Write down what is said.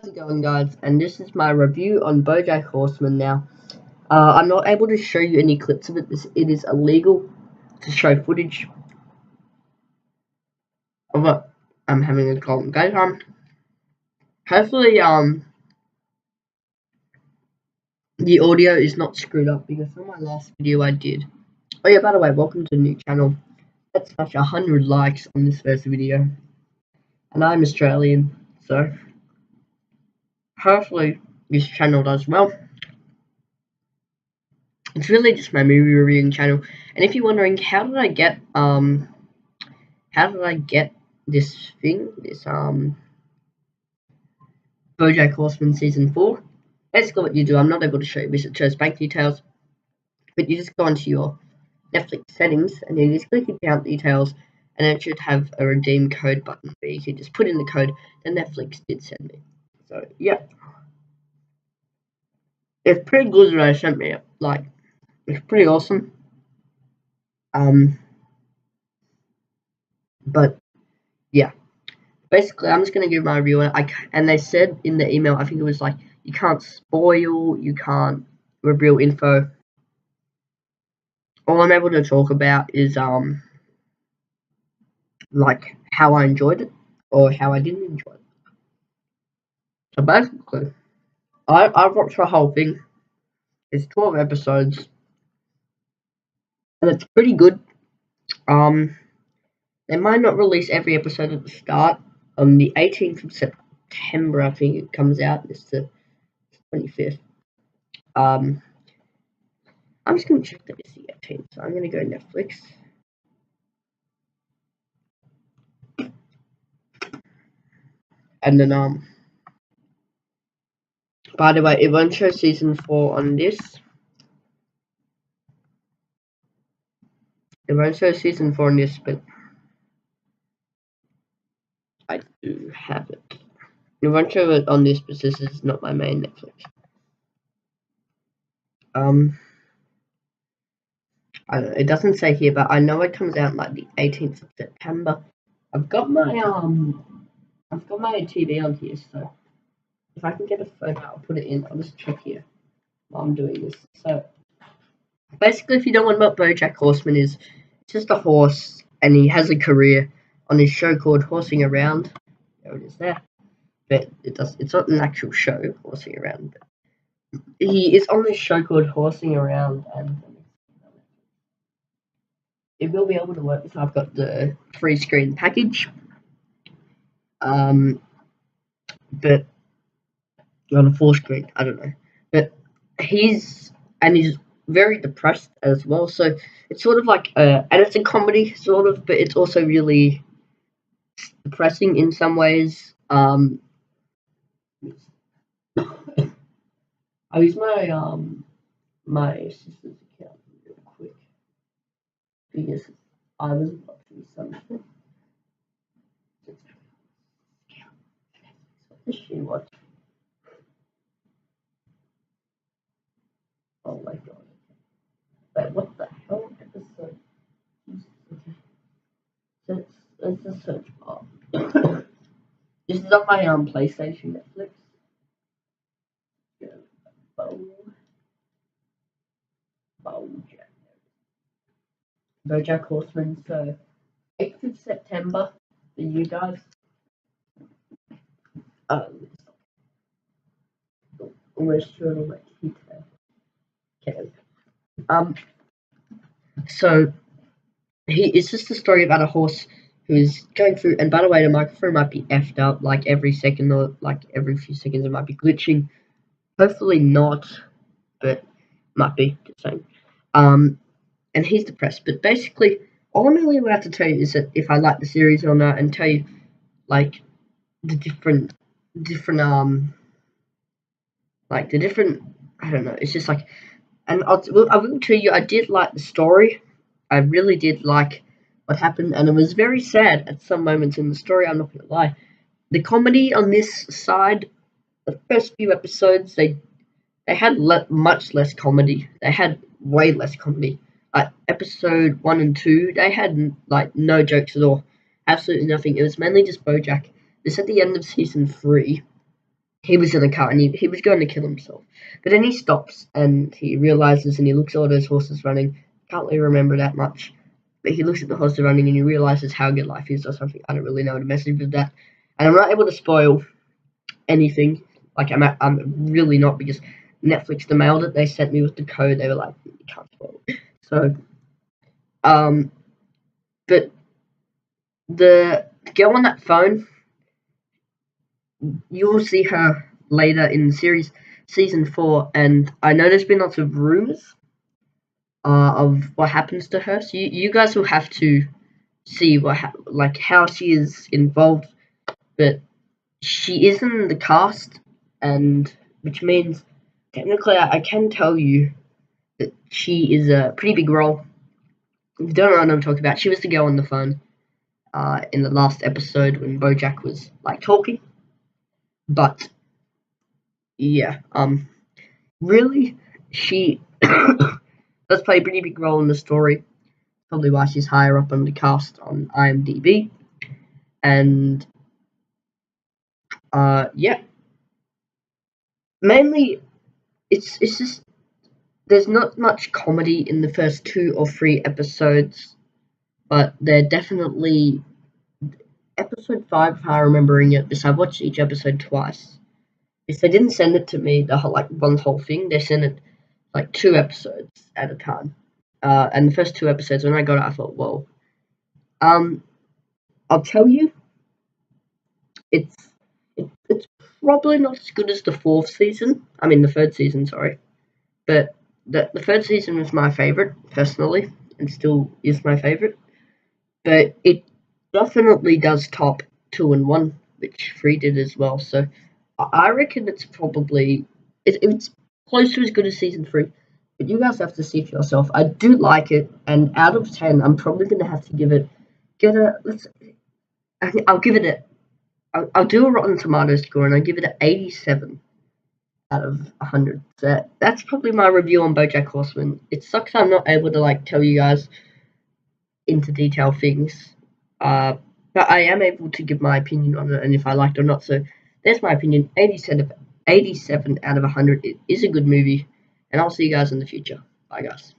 How's it going, guys? And this is my review on Bojack Horseman now. I'm not able to show you any clips of it. It is illegal to show footage of it. I'm having a call. Guys, hopefully, the audio is not screwed up because on my last video I did. Oh yeah, by the way, welcome to the new channel. Let's smash 100 likes on this first video. And I'm Australian, so hopefully this channel does well. It's really just my movie reviewing channel. And if you're wondering how did I get this Bojack Horseman season 4, basically what you do, I'm not able to show you this, it shows bank details, but you just go into your Netflix settings and you just click account details, and it should have a redeem code button where you can just put in the code that Netflix did send me. So yeah, it's pretty good that they sent me it. Like, it's pretty awesome. But yeah, basically I'm just gonna give my review on it. And they said in the email, I think it was like, you can't spoil, you can't reveal info. All I'm able to talk about is like how I enjoyed it or how I didn't enjoy it. So basically, I've watched the whole thing. It's 12 episodes, and it's pretty good. They might not release every episode at the start. On the 18th of September, I think it comes out. It's the 25th. I'm just gonna check that it's the 18th. So I'm gonna go Netflix. And then by the way, it won't show season 4 on this. It won't show season 4 on this, but I do have it. It won't show it on this, but this is not my main Netflix. I don't know, it doesn't say here, but I know it comes out like the 18th of September. I've got my TV on here, so if I can get a phone out, I'll put it in. I'll just check here while I'm doing this. So basically, if you don't know what Bojack Horseman is, it's just a horse, and he has a career on his show called Horsing Around. There it is there. But it's not an actual show, Horsing Around. But he is on this show called Horsing Around, and it will be able to work if I've got the free screen package. But on a full screen, I don't know. But he's very depressed as well, so it's sort of like and it's a comedy sort of, but it's also really depressing in some ways. I use my sister's account real quick because I was watching something. What does she watch? Oh my god. Wait, what the hell episode? Okay. Let's just search up. This is on my PlayStation Netflix. Bojack Horseman. So 8th of September for you guys. Almost sure my detail. Okay. So it's just a story about a horse who's going through, and by the way, the microphone might be effed up like every second or like every few seconds it might be glitching. Hopefully not, but might be the same. And he's depressed, but basically all I'm really allowed to tell you is that if I like the series or not, and tell you like the different I don't know, it's just like, and I will tell you, I did like the story. I really did like what happened, and it was very sad at some moments in the story, I'm not gonna lie. The comedy on this side, the first few episodes, they had much less comedy. They had way less comedy. Like episode 1 and 2, they had like no jokes at all. Absolutely nothing. It was mainly just Bojack. This at the end of season 3. he was in a car and he was going to kill himself. But then he stops and he realizes and he looks at all those horses running. Can't really remember that much. But he looks at the horses running and he realizes how good life is or something. I don't really know the message of that. And I'm not able to spoil anything. Like, I'm really not, because Netflix, the mail that they sent me with the code, they were like, you can't spoil it. So, but the girl on that phone, you will see her later in season 4, and I know there's been lots of rumors of what happens to her. So you guys will have to see like how she is involved, but she is in the cast, and which means technically I can tell you that she is a pretty big role. If you don't know what I'm talking about, she was the girl on the phone in the last episode when Bojack was like talking. But yeah, really, she does play a pretty big role in the story. Probably why she's higher up on the cast on IMDb. And yeah, mainly it's just there's not much comedy in the first 2 or 3 episodes, but they're definitely episode 5, if I'm remembering it, because I've watched each episode twice. If they didn't send it to me the whole thing, they sent it like 2 episodes at a time. And the first 2 episodes, when I got it, I thought, whoa. I'll tell you, it's probably not as good as the 4th season. I mean, the 3rd season, sorry. But the 3rd season was my favorite, personally, and still is my favorite. But it definitely does top 2 and 1, which 3 did as well. So I reckon it's probably it's close to as good as season 3. But you guys have to see for yourself. I do like it, and out of 10, I'm probably gonna have to give it. I'll give it I'll do a Rotten Tomatoes score, and I'll give it an 87 out of 100. So that's probably my review on BoJack Horseman. It sucks I'm not able to tell you guys into detail things, but I am able to give my opinion on it and if I liked it or not. So there's my opinion. 87 out of 100. It is a good movie, and I'll see you guys in the future. Bye, guys.